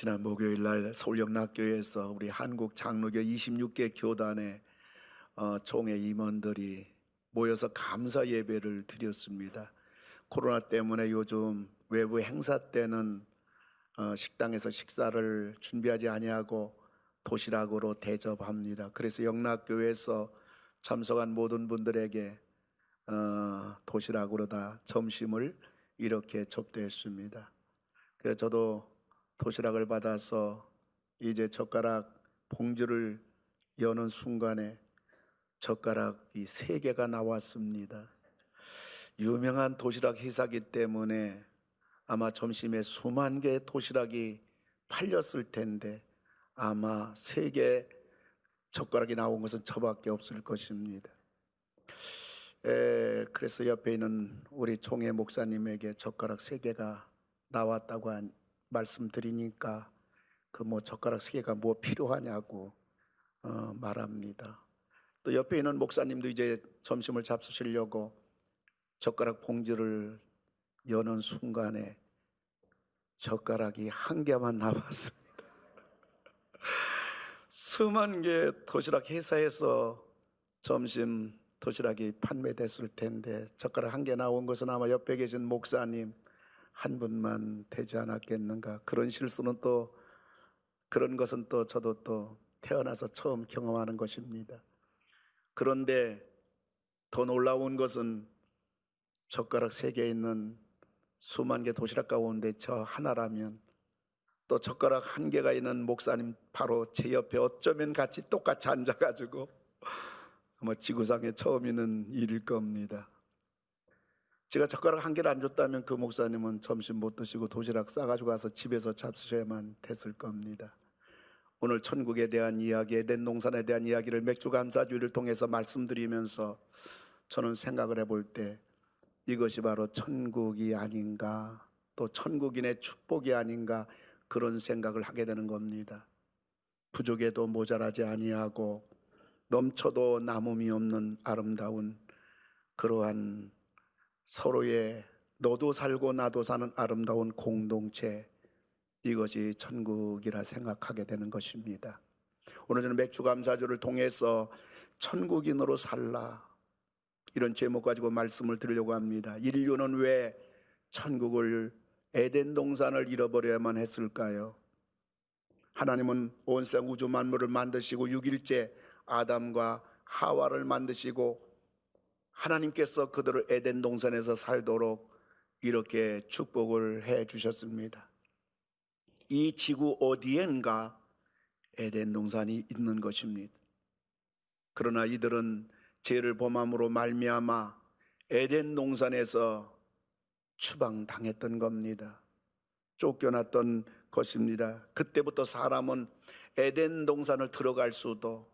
지난 목요일 날 서울영락교회에서 우리 한국 장로교 26개 교단의 총회 임원들이 모여서 감사 예배를 드렸습니다. 코로나 때문에 요즘 외부 행사 때는 식당에서 식사를 준비하지 아니하고 도시락으로 대접합니다. 그래서 영락교회에서 참석한 모든 분들에게 도시락으로 다 점심을 이렇게 접대했습니다. 그래서 저도 도시락을 받아서 이제 젓가락 봉지를 여는 순간에 젓가락이 3개가 나왔습니다. 유명한 도시락 회사이기 때문에 아마 점심에 수만 개의 도시락이 팔렸을 텐데 아마 3개 젓가락이 나온 것은 저밖에 없을 것입니다. 그래서 옆에 있는 우리 총회 목사님에게 젓가락 3개가 나왔다고 말씀드리니까 그 젓가락 3개가 뭐 필요하냐고 말합니다. 또 옆에 있는 목사님도 이제 점심을 잡수시려고 젓가락 봉지를 여는 순간에 젓가락이 1개만 남았습니다. 수만 개 도시락 회사에서 점심 도시락이 판매됐을 텐데 젓가락 1개 나온 것은 아마 옆에 계신 목사님 한 분만 되지 않았겠는가. 그런 실수는 또 그런 것은 또 저도 또 태어나서 처음 경험하는 것입니다. 그런데 더 놀라운 것은 젓가락 3개 있는 수만 개 도시락 가운데 저 하나라면 또 젓가락 1개가 있는 목사님 바로 제 옆에 어쩌면 같이 똑같이 앉아가지고 아마 지구상에 처음 있는 일일 겁니다. 제가 젓가락 1개를 안 줬다면 그 목사님은 점심 못 드시고 도시락 싸가지고 가서 집에서 잡수셔야만 됐을 겁니다. 오늘 천국에 대한 이야기, 에덴 동산에 대한 이야기를 맥주 감사주의를 통해서 말씀드리면서 저는 생각을 해볼 때 이것이 바로 천국이 아닌가, 또 천국인의 축복이 아닌가, 그런 생각을 하게 되는 겁니다. 부족해도 모자라지 아니하고 넘쳐도 남음이 없는 아름다운 그러한 서로의 너도 살고 나도 사는 아름다운 공동체, 이것이 천국이라 생각하게 되는 것입니다. 오늘 저는 맥주 감사주를 통해서 천국인으로 살라, 이런 제목 가지고 말씀을 드리려고 합니다. 인류는 왜 천국을, 에덴 동산을 잃어버려야만 했을까요? 하나님은 온 세상 우주 만물을 만드시고 6일째 아담과 하와를 만드시고 하나님께서 그들을 에덴 동산에서 살도록 이렇게 축복을 해 주셨습니다. 이 지구 어디엔가 에덴 동산이 있는 것입니다. 그러나 이들은 죄를 범함으로 말미암아 에덴 동산에서 추방당했던 겁니다. 쫓겨났던 것입니다. 그때부터 사람은 에덴 동산을 들어갈 수도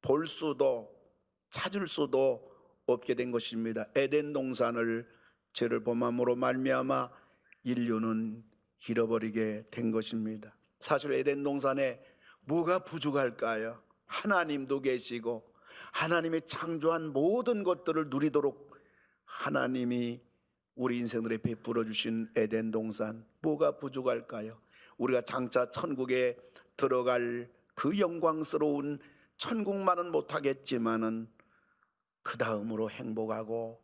볼 수도 찾을 수도 없게 된 것입니다. 에덴 동산을 죄를 범함으로 말미암아 인류는 잃어버리게 된 것입니다. 사실 에덴 동산에 뭐가 부족할까요? 하나님도 계시고 하나님이 창조한 모든 것들을 누리도록 하나님이 우리 인생들에 베풀어 주신 에덴 동산, 뭐가 부족할까요? 우리가 장차 천국에 들어갈 그 영광스러운 천국만은 못하겠지만은 그 다음으로 행복하고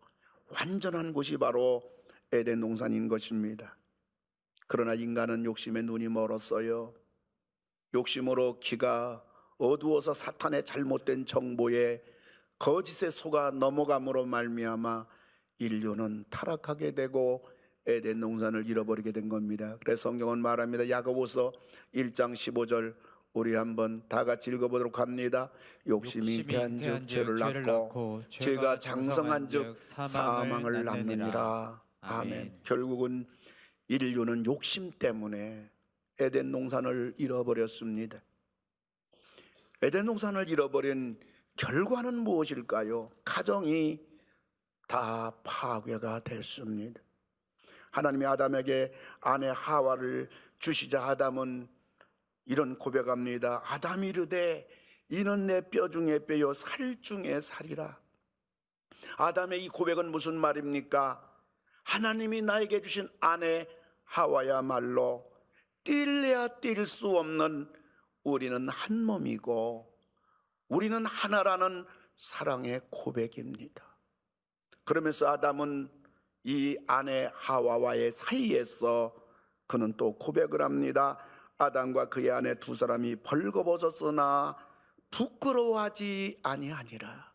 완전한 곳이 바로 에덴 동산인 것입니다. 그러나 인간은 욕심에 눈이 멀었어요. 욕심으로 귀가 어두워서 사탄의 잘못된 정보에 거짓에 속아 넘어감으로 말미암아 인류는 타락하게 되고 에덴 동산을 잃어버리게 된 겁니다. 그래서 성경은 말합니다. 야고보서 1장 15절 우리 한번 다 같이 읽어보도록 합니다. 욕심이 잉태한즉 죄를 낳고 죄가 장성한즉 사망을 낳느니라. 아멘. 결국은 인류는 욕심 때문에 에덴 동산을 잃어버렸습니다. 에덴 동산을 잃어버린 결과는 무엇일까요? 가정이 다 파괴가 됐습니다. 하나님이 아담에게 아내 하와를 주시자 아담은 이런 고백합니다. 아담이 이르되 이는 내 뼈 중에 뼈요 살 중에 살이라. 아담의 이 고백은 무슨 말입니까? 하나님이 나에게 주신 아내 하와야말로 뛸래야 뛸 수 없는 우리는 한 몸이고 우리는 하나라는 사랑의 고백입니다. 그러면서 아담은 이 아내 하와와의 사이에서 그는 또 고백을 합니다. 아담과 그의 아내 두 사람이 벌거벗었으나 부끄러워하지 아니하니라.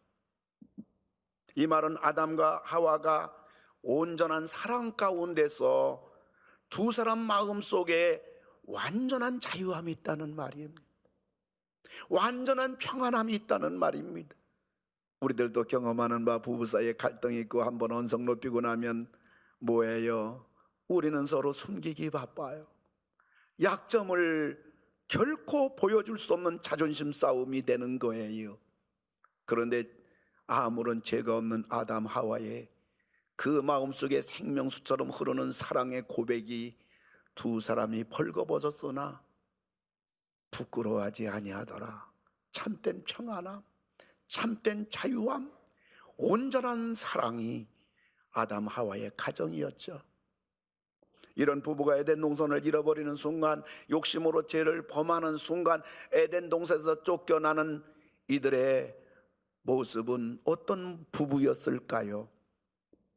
이 말은 아담과 하와가 온전한 사랑 가운데서 두 사람 마음속에 완전한 자유함이 있다는 말입니다. 완전한 평안함이 있다는 말입니다. 우리들도 경험하는 바 부부 사이에 갈등이 있고 한번 언성 높이고 나면 뭐예요? 우리는 서로 숨기기 바빠요. 약점을 결코 보여줄 수 없는 자존심 싸움이 되는 거예요. 그런데 아무런 죄가 없는 아담 하와의 그 마음속에 생명수처럼 흐르는 사랑의 고백이 두 사람이 벌거벗었으나 부끄러워하지 아니하더라. 참된 평안함, 참된 자유함, 온전한 사랑이 아담 하와의 가정이었죠. 이런 부부가 에덴 동산을 잃어버리는 순간, 욕심으로 죄를 범하는 순간 에덴 동산에서 쫓겨나는 이들의 모습은 어떤 부부였을까요?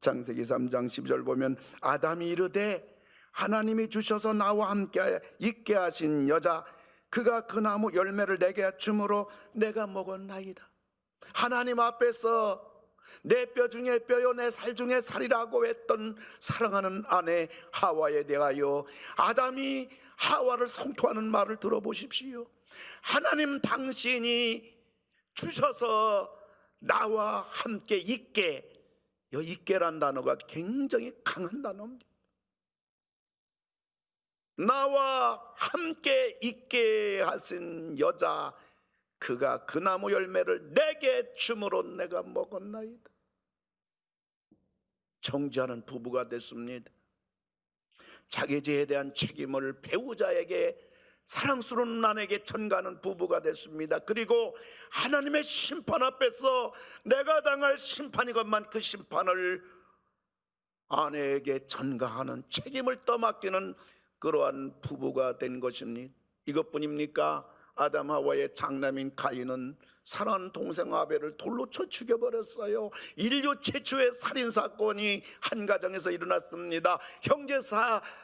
창세기 3장 10절 보면 아담이 이르되 하나님이 주셔서 나와 함께 있게 하신 여자 그가 그 나무 열매를 내게 주므로 내가 먹었나이다. 하나님 앞에서 내 뼈 중에 뼈요 내 살 중에 살이라고 했던 사랑하는 아내 하와에 대하여 아담이 하와를 성토하는 말을 들어보십시오. 하나님 당신이 주셔서 나와 함께 있게, 이 있게란 단어가 굉장히 강한 단어입니다. 나와 함께 있게 하신 여자 그가 그 나무 열매를 내게 주므로 내가 먹었나이다. 정죄하는 부부가 됐습니다. 자기 죄에 대한 책임을 배우자에게, 사랑스러운 아내에게 전가하는 부부가 됐습니다. 그리고 하나님의 심판 앞에서 내가 당할 심판이건만 그 심판을 아내에게 전가하는, 책임을 떠맡기는 그러한 부부가 된 것입니다. 이것뿐입니까? 아담 하와의 장남인 가인은 사랑하는 동생 아벨을 돌로 쳐 죽여버렸어요. 인류 최초의 살인사건이 한 가정에서 일어났습니다. 형제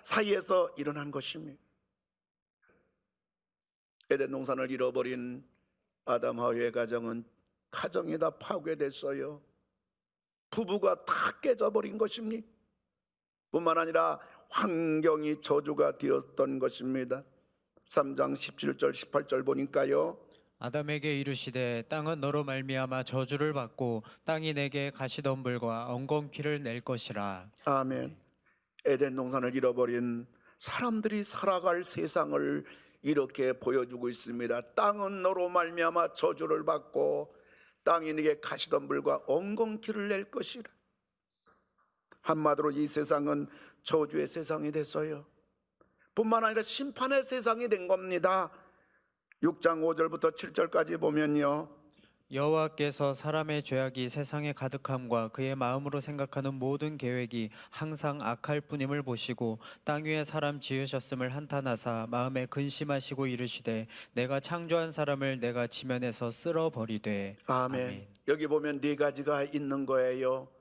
사이에서 일어난 것입니다. 에덴 동산을 잃어버린 아담 하와의 가정은 가정이 다 파괴됐어요. 부부가 다 깨져버린 것입니다. 뿐만 아니라 환경이 저주가 되었던 것입니다. 3장 17절 18절 보니까요, 아담에게 이르시되 땅은 너로 말미암아 저주를 받고 땅이 내게 가시덤불과 엉겅퀴를 낼 것이라. 아멘. 에덴 동산을 잃어버린 사람들이 살아갈 세상을 이렇게 보여주고 있습니다. 땅은 너로 말미암아 저주를 받고 땅이 네게 가시덤불과 엉겅퀴를 낼 것이라. 한마디로 이 세상은 저주의 세상이 됐어요. 뿐만 아니라 심판의 세상이 된 겁니다. 6장 5절부터 7절까지 보면요, 여호와께서 사람의 죄악이 세상에 가득함과 그의 마음으로 생각하는 모든 계획이 항상 악할 뿐임을 보시고 땅 위에 사람 지으셨음을 한탄하사 마음에 근심하시고 이르시되 내가 창조한 사람을 내가 지면에서 쓸어버리되. 아멘. 여기 보면 네 가지가 있는 거예요.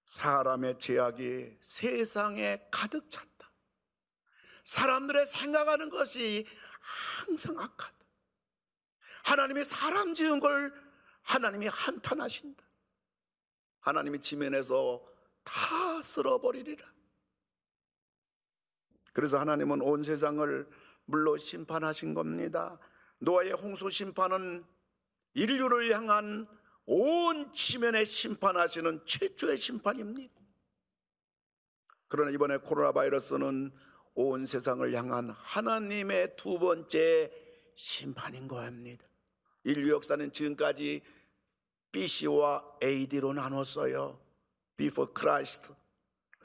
사람의 죄악이 세상에 가득 찼다. 사람들의 생각하는 것이 항상 악하다. 하나님이 사람 지은 걸 하나님이 한탄하신다. 하나님이 지면에서 다 쓸어버리리라. 그래서 하나님은 온 세상을 물로 심판하신 겁니다. 노아의 홍수 심판은 인류를 향한 온 지면에 심판하시는 최초의 심판입니다. 그러나 이번에 코로나 바이러스는 온 세상을 향한 하나님의 두 번째 심판인 겁니다. 인류 역사는 지금까지 BC와 AD로 나눴어요. Before Christ,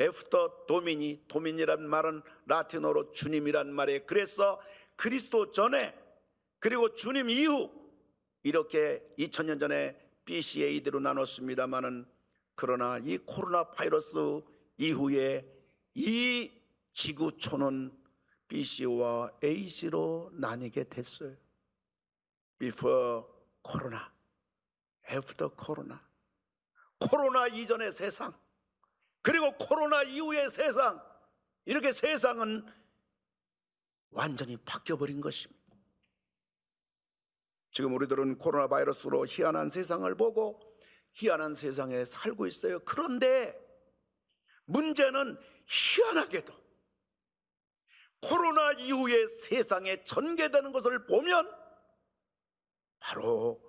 After Domini. 도민이란 말은 라틴어로 주님이란 말이에요. 그래서 그리스도 전에 그리고 주님 이후 이렇게 2000년 전에 BC, AD로 나눴습니다마는, 그러나 이 코로나 바이러스 이후에 이 지구촌은 B씨와 A씨로 나뉘게 됐어요. Before 코로나, After 코로나. 코로나 이전의 세상, 그리고 코로나 이후의 세상, 이렇게 세상은 완전히 바뀌어버린 것입니다. 지금 우리들은 코로나 바이러스로 희한한 세상을 보고 희한한 세상에 살고 있어요. 그런데 문제는 희한하게도 코로나 이후의 세상에 전개되는 것을 보면 바로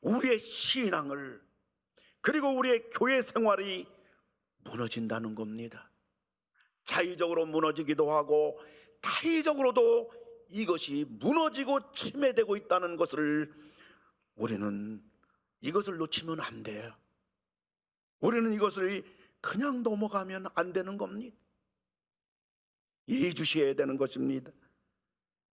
우리의 신앙을, 그리고 우리의 교회 생활이 무너진다는 겁니다. 자의적으로 무너지기도 하고 타의적으로도 이것이 무너지고 침해되고 있다는 것을 우리는 이것을 놓치면 안 돼요. 우리는 이것을 그냥 넘어가면 안 되는 겁니다. 예의주시해야 되는 것입니다.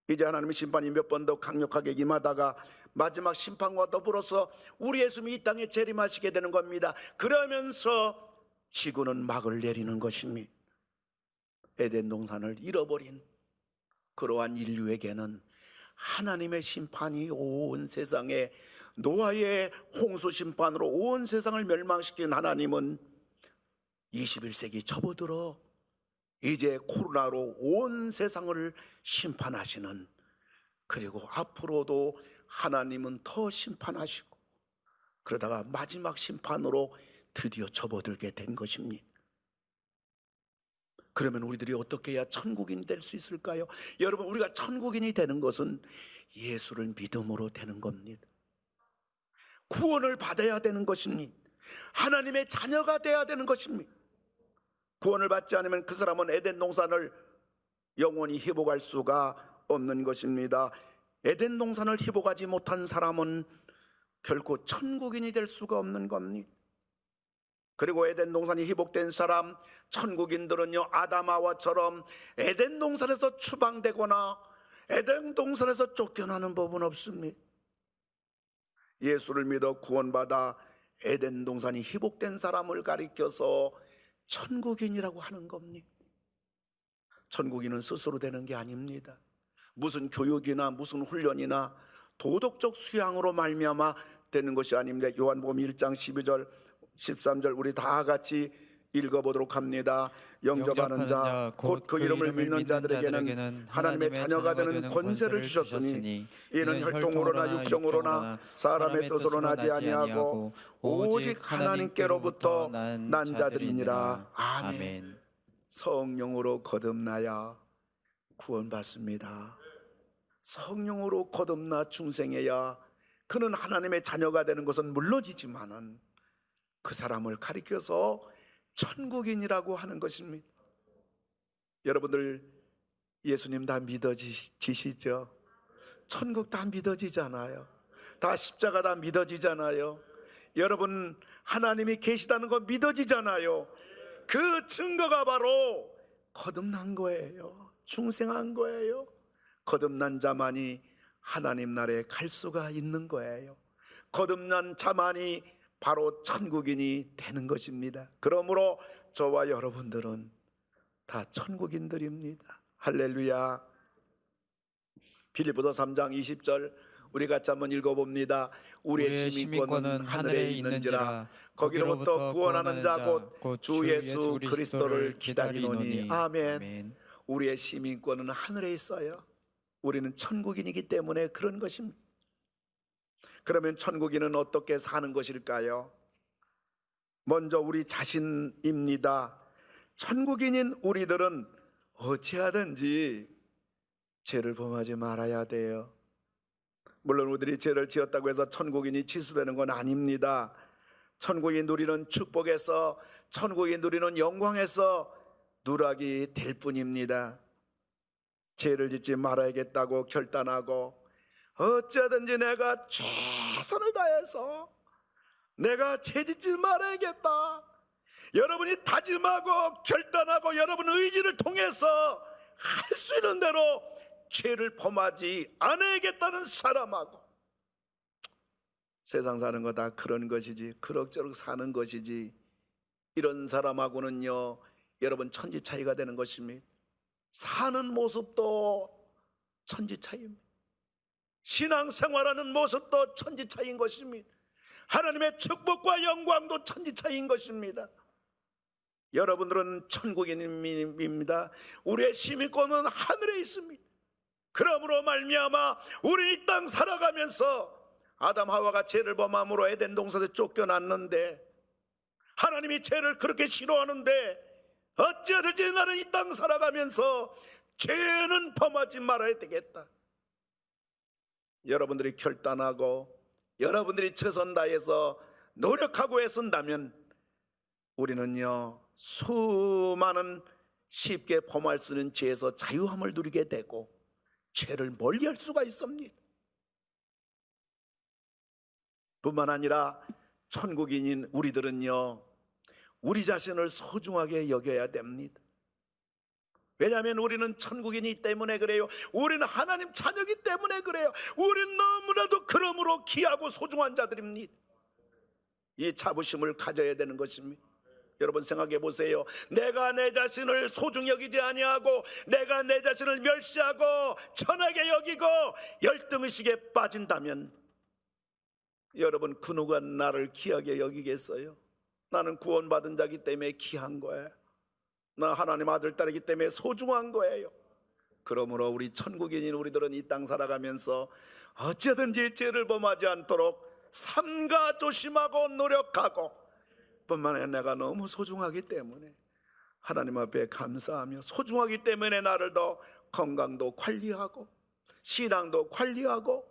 이제 하나님의 심판이 몇 번 더 강력하게 임하다가 마지막 심판과 더불어서 우리 예수님이 이 땅에 재림하시게 되는 겁니다. 그러면서 지구는 막을 내리는 것입니다. 에덴 동산을 잃어버린 그러한 인류에게는 하나님의 심판이 온 세상에, 노아의 홍수 심판으로 온 세상을 멸망시킨 하나님은 21세기 접어들어 이제 코로나로 온 세상을 심판하시는, 그리고 앞으로도 하나님은 더 심판하시고 그러다가 마지막 심판으로 드디어 접어들게 된 것입니다. 그러면 우리들이 어떻게 해야 천국인이 될 수 있을까요? 여러분, 우리가 천국인이 되는 것은 예수를 믿음으로 되는 겁니다. 구원을 받아야 되는 것입니다. 하나님의 자녀가 되어야 되는 것입니다. 구원을 받지 않으면 그 사람은 에덴 동산을 영원히 회복할 수가 없는 것입니다. 에덴 동산을 회복하지 못한 사람은 결코 천국인이 될 수가 없는 겁니다. 그리고 에덴 동산이 회복된 사람, 천국인들은요, 아담하와처럼 에덴 동산에서 추방되거나 에덴 동산에서 쫓겨나는 법은 없습니다. 예수를 믿어 구원받아 에덴 동산이 회복된 사람을 가리켜서 천국인이라고 하는 겁니다. 천국인은 스스로 되는 게 아닙니다. 무슨 교육이나 무슨 훈련이나 도덕적 수양으로 말미암아 되는 것이 아닙니다. 요한복음 1장 12절 13절 우리 다 같이 읽어보도록 합니다. 영접하는 자 곧 그 이름을 믿는 자들에게는 하나님의 자녀가 되는 권세를 주셨으니 이는 혈통으로나 육정으로나 사람의 뜻으로 나지 아니하고 오직 하나님께로부터 난 자들이니라. 아멘. 성령으로 거듭나야 구원받습니다. 성령으로 거듭나 중생해야 그는 하나님의 자녀가 되는 것은 물론이지만은 그 사람을 가리켜서 천국인이라고 하는 것입니다. 여러분들 예수님 다 믿어지시죠? 천국 다 믿어지잖아요. 다 십자가 다 믿어지잖아요. 여러분 하나님이 계시다는 거 믿어지잖아요. 그 증거가 바로 거듭난 거예요. 중생한 거예요. 거듭난 자만이 하나님 나라에 갈 수가 있는 거예요. 거듭난 자만이 바로 천국인이 되는 것입니다. 그러므로 저와 여러분들은 다 천국인들입니다. 할렐루야. 빌립보서 3장 20절 우리 같이 한번 읽어봅니다. 우리의 시민권은 하늘에 있는지라 거기로부터 구원하는 자 곧 주 예수 그리스도를 기다리노니. 아멘. 우리의 시민권은 하늘에 있어요. 우리는 천국인이기 때문에 그런 것입니다. 그러면 천국인은 어떻게 사는 것일까요? 먼저 우리 자신입니다. 천국인인 우리들은 어찌하든지 죄를 범하지 말아야 돼요. 물론 우리들이 죄를 지었다고 해서 천국인이 취소되는 건 아닙니다. 천국이 누리는 축복에서, 천국이 누리는 영광에서 누락이 될 뿐입니다. 죄를 짓지 말아야겠다고 결단하고 어쩌든지 내가 최선을 다해서 내가 죄 짓지 말아야겠다, 여러분이 다짐하고 결단하고 여러분 의지를 통해서 할 수 있는 대로 죄를 범하지 않아야겠다는 사람하고, 세상 사는 거 다 그런 것이지, 그럭저럭 사는 것이지, 이런 사람하고는요 여러분 천지 차이가 되는 것입니다. 사는 모습도 천지차이입니다. 신앙생활하는 모습도 천지차이인 것입니다. 하나님의 축복과 영광도 천지차이인 것입니다. 여러분들은 천국인입니다. 우리의 시민권은 하늘에 있습니다. 그러므로 말미암아 우리 이 땅 살아가면서 아담 하와가 죄를 범함으로 에덴 동산에서 쫓겨났는데, 하나님이 죄를 그렇게 싫어하는데 어찌하든지 나는 이 땅 살아가면서 죄는 범하지 말아야 되겠다. 여러분들이 결단하고 여러분들이 최선 다해서 노력하고 애쓴다면 우리는요, 수많은 쉽게 범할 수 있는 죄에서 자유함을 누리게 되고 죄를 멀리할 수가 있습니다. 뿐만 아니라 천국인인 우리들은요, 우리 자신을 소중하게 여겨야 됩니다. 왜냐하면 우리는 천국인이기 때문에 그래요. 우리는 하나님 자녀이기 때문에 그래요. 우리는 너무나도 그러므로 귀하고 소중한 자들입니다. 이 자부심을 가져야 되는 것입니다. 여러분 생각해 보세요. 내가 내 자신을 소중히 여기지 아니하고 내가 내 자신을 멸시하고 천하게 여기고 열등의식에 빠진다면 여러분 그 누가 나를 귀하게 여기겠어요? 나는 구원받은 자기 때문에 귀한 거예요. 나 하나님 아들 딸이기 때문에 소중한 거예요. 그러므로 우리 천국인인 우리들은 이 땅 살아가면서 어찌든지 죄를 범하지 않도록 삼가 조심하고 노력하고, 뿐만 아니라 내가 너무 소중하기 때문에 하나님 앞에 감사하며, 소중하기 때문에 나를 더 건강도 관리하고 신앙도 관리하고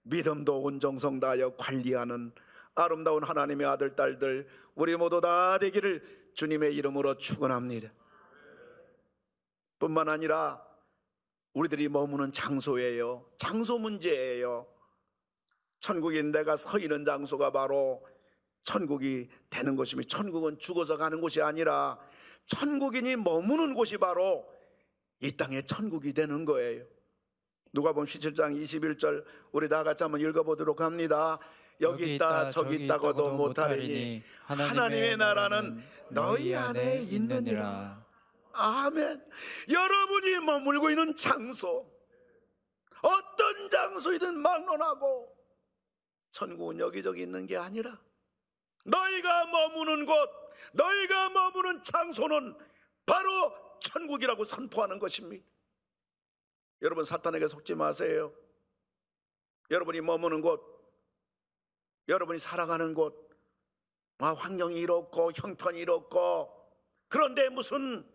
믿음도 온 정성 다하여 관리하는 아름다운 하나님의 아들 딸들 우리 모두 다 되기를 주님의 이름으로 축원합니다. 뿐만 아니라 우리들이 머무는 장소예요. 장소 문제예요. 천국인 내가 서 있는 장소가 바로 천국이 되는 것입니다. 천국은 죽어서 가는 곳이 아니라 천국인이 머무는 곳이 바로 이 땅의 천국이 되는 거예요. 누가복음 17장 21절 우리 다 같이 한번 읽어보도록 합니다. 여기 있다 저기 있다고도 못하리니 하나님의 나라는 너희 안에 있느니라. 아멘. 여러분이 머물고 있는 장소, 어떤 장소이든 막론하고 천국은 여기저기 있는 게 아니라 너희가 머무는 곳, 너희가 머무는 장소는 바로 천국이라고 선포하는 것입니다. 여러분 사탄에게 속지 마세요. 여러분이 머무는 곳, 여러분이 살아가는 곳, 환경이 이렇고 형편이 이렇고, 그런데 무슨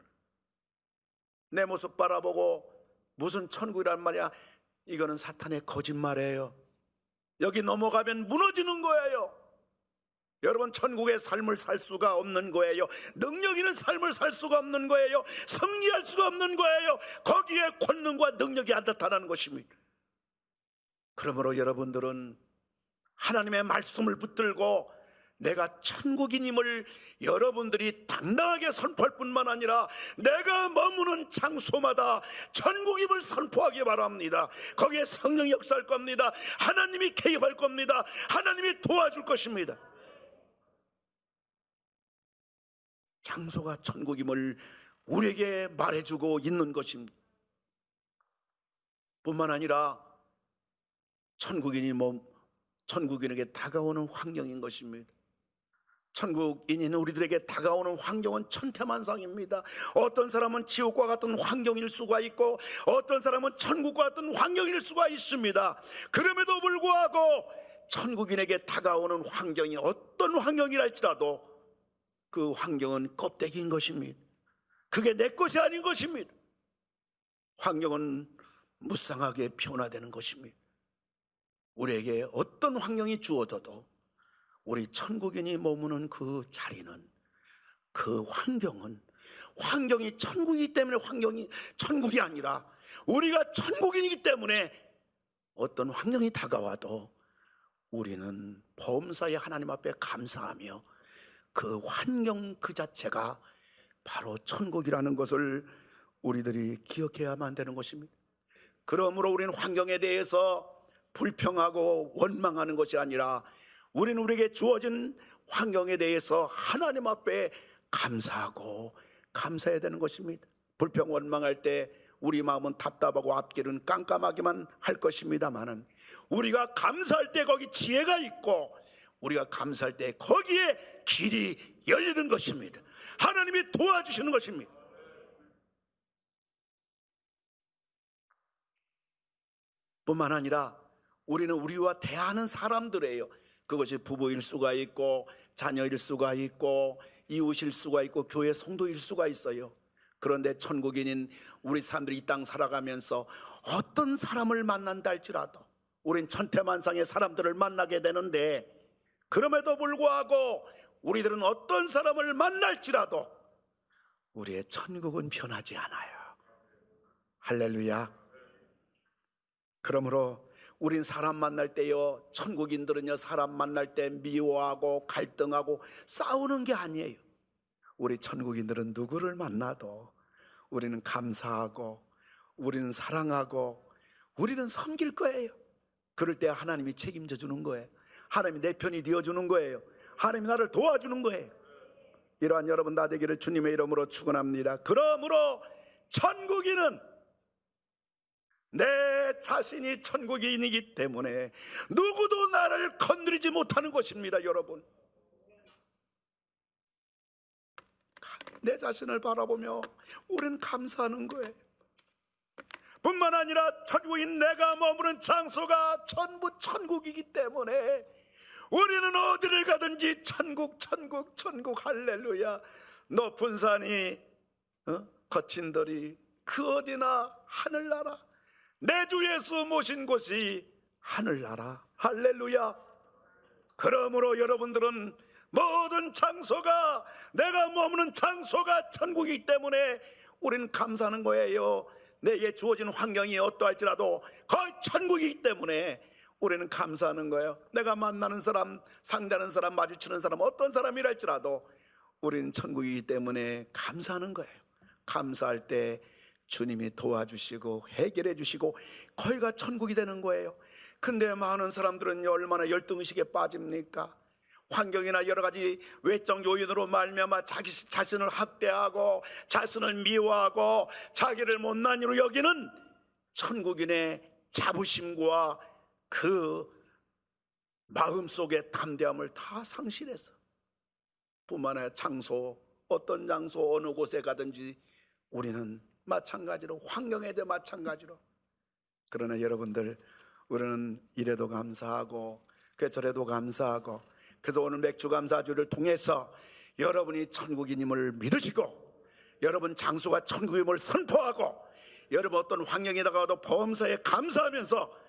내 모습 바라보고 무슨 천국이란 말이야. 이거는 사탄의 거짓말이에요. 여기 넘어가면 무너지는 거예요. 여러분 천국의 삶을 살 수가 없는 거예요. 능력 있는 삶을 살 수가 없는 거예요. 승리할 수가 없는 거예요. 거기에 권능과 능력이 안 나타나는 것입니다. 그러므로 여러분들은 하나님의 말씀을 붙들고 내가 천국인임을 여러분들이 당당하게 선포할 뿐만 아니라 내가 머무는 장소마다 천국임을 선포하기 바랍니다. 거기에 성령이 역사할 겁니다. 하나님이 개입할 겁니다. 하나님이 도와줄 것입니다. 장소가 천국임을 우리에게 말해주고 있는 것입니다. 뿐만 아니라 천국인에게 다가오는 환경인 것입니다. 천국인인 우리들에게 다가오는 환경은 천태만상입니다. 어떤 사람은 지옥과 같은 환경일 수가 있고 어떤 사람은 천국과 같은 환경일 수가 있습니다. 그럼에도 불구하고 천국인에게 다가오는 환경이 어떤 환경이랄지라도 그 환경은 껍데기인 것입니다. 그게 내 것이 아닌 것입니다. 환경은 무쌍하게 변화되는 것입니다. 우리에게 어떤 환경이 주어져도 우리 천국인이 머무는 그 자리는, 그 환경이 천국이기 때문에 환경이 천국이 아니라 우리가 천국인이기 때문에 어떤 환경이 다가와도 우리는 범사의 하나님 앞에 감사하며 그 환경 그 자체가 바로 천국이라는 것을 우리들이 기억해야만 되는 것입니다. 그러므로 우리는 환경에 대해서 불평하고 원망하는 것이 아니라 우리는 우리에게 주어진 환경에 대해서 하나님 앞에 감사하고 감사해야 되는 것입니다. 불평 원망할 때 우리 마음은 답답하고 앞길은 깜깜하기만 할 것입니다마는 우리가 감사할 때 거기 지혜가 있고 우리가 감사할 때 거기에 길이 열리는 것입니다. 하나님이 도와주시는 것입니다. 뿐만 아니라 우리는 우리와 대하는 사람들이에요. 그것이 부부일 수가 있고 자녀일 수가 있고 이웃일 수가 있고 교회 성도일 수가 있어요. 그런데 천국인인 우리 사람들이 이 땅 살아가면서 어떤 사람을 만난다 할지라도 우린 천태만상의 사람들을 만나게 되는데, 그럼에도 불구하고 우리들은 어떤 사람을 만날지라도 우리의 천국은 변하지 않아요. 할렐루야. 그러므로 우린 사람 만날 때요, 천국인들은요 사람 만날 때 미워하고 갈등하고 싸우는 게 아니에요. 우리 천국인들은 누구를 만나도 우리는 감사하고 우리는 사랑하고 우리는 섬길 거예요. 그럴 때 하나님이 책임져 주는 거예요. 하나님이 내 편이 되어주는 거예요. 하나님이 나를 도와주는 거예요. 이러한 여러분 다 되기를 주님의 이름으로 축원합니다. 그러므로 천국인은 내 자신이 천국인이기 때문에 누구도 나를 건드리지 못하는 것입니다. 여러분, 내 자신을 바라보며 우리는 감사하는 거예요. 뿐만 아니라 천국인 내가 머무는 장소가 전부 천국이기 때문에 우리는 어디를 가든지 천국 천국 천국. 할렐루야. 높은 산이 거친 들이 그 어디나 하늘나라, 내 주 예수 모신 곳이 하늘나라. 할렐루야. 그러므로 여러분들은 모든 장소가, 내가 머무는 장소가 천국이기 때문에 우리는 감사하는 거예요. 내게 주어진 환경이 어떠할지라도 거의 천국이기 때문에 우리는 감사하는 거예요. 내가 만나는 사람, 상대하는 사람, 마주치는 사람, 어떤 사람이랄지라도 우리는 천국이기 때문에 감사하는 거예요. 감사할 때 주님이 도와주시고 해결해 주시고 거기가 천국이 되는 거예요. 근데 많은 사람들은 얼마나 열등의식에 빠집니까? 환경이나 여러 가지 외적 요인으로 말미암아 자기 자신을 학대하고 자신을 미워하고 자기를 못난 이로 여기는 천국인의 자부심과 그 마음속의 담대함을 다 상실해서, 뿐만 아니라 장소, 어떤 장소 어느 곳에 가든지 우리는 마찬가지로, 환경에 대해 마찬가지로. 그러나 여러분들, 우리는 이래도 감사하고 저래도 감사하고, 그래서 오늘 맥주감사주를 통해서 여러분이 천국인임을 믿으시고, 여러분 장소가 천국임을 선포하고, 여러분 어떤 환경에다가도 범사에 감사하면서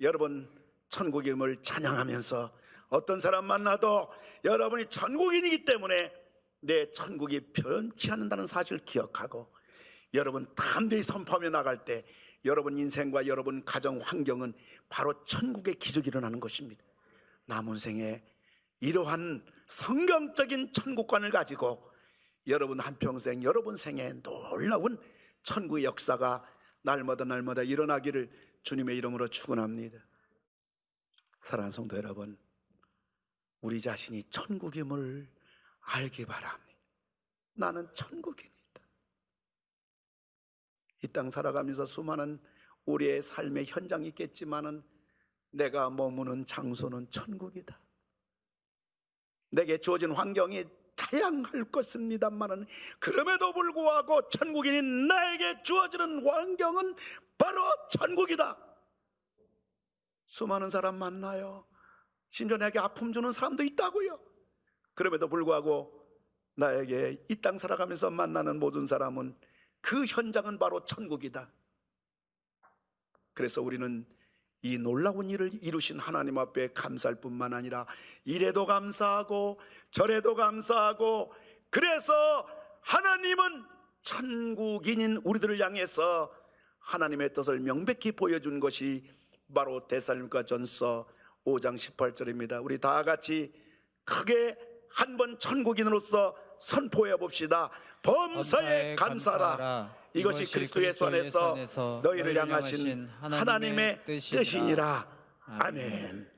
여러분 천국임을 찬양하면서 어떤 사람 만나도 여러분이 천국인이기 때문에 내 천국이 변치 않는다는 사실을 기억하고 여러분 담대히 선포하며 나갈 때 여러분 인생과 여러분 가정 환경은 바로 천국의 기적이 일어나는 것입니다. 남은 생에 이러한 성경적인 천국관을 가지고 여러분 한평생, 여러분 생에 놀라운 천국의 역사가 날마다 일어나기를 주님의 이름으로 축원합니다. 사랑하는 성도 여러분, 우리 자신이 천국임을 알기 바랍니다. 나는 천국인이다. 이 땅 살아가면서 수많은 우리의 삶의 현장이 있겠지만은 내가 머무는 장소는 천국이다. 내게 주어진 환경이 다양할 것입니다만은 그럼에도 불구하고 천국인인 나에게 주어지는 환경은 바로 천국이다. 수많은 사람 만나요. 심지어 내게 아픔 주는 사람도 있다고요. 그럼에도 불구하고 나에게 이 땅 살아가면서 만나는 모든 사람은 그 현장은 바로 천국이다. 그래서 우리는 이 놀라운 일을 이루신 하나님 앞에 감사할 뿐만 아니라 이래도 감사하고 저래도 감사하고, 그래서 하나님은 천국인인 우리들을 향해서 하나님의 뜻을 명백히 보여준 것이 바로 데살로니가전서 5장 18절입니다. 우리 다 같이 크게 한번 천국인으로서 선포해 봅시다. 범사에 감사라. 이것이 그리스도 예수 안에서 너희를 향하신 하나님의 뜻이니라. 아멘.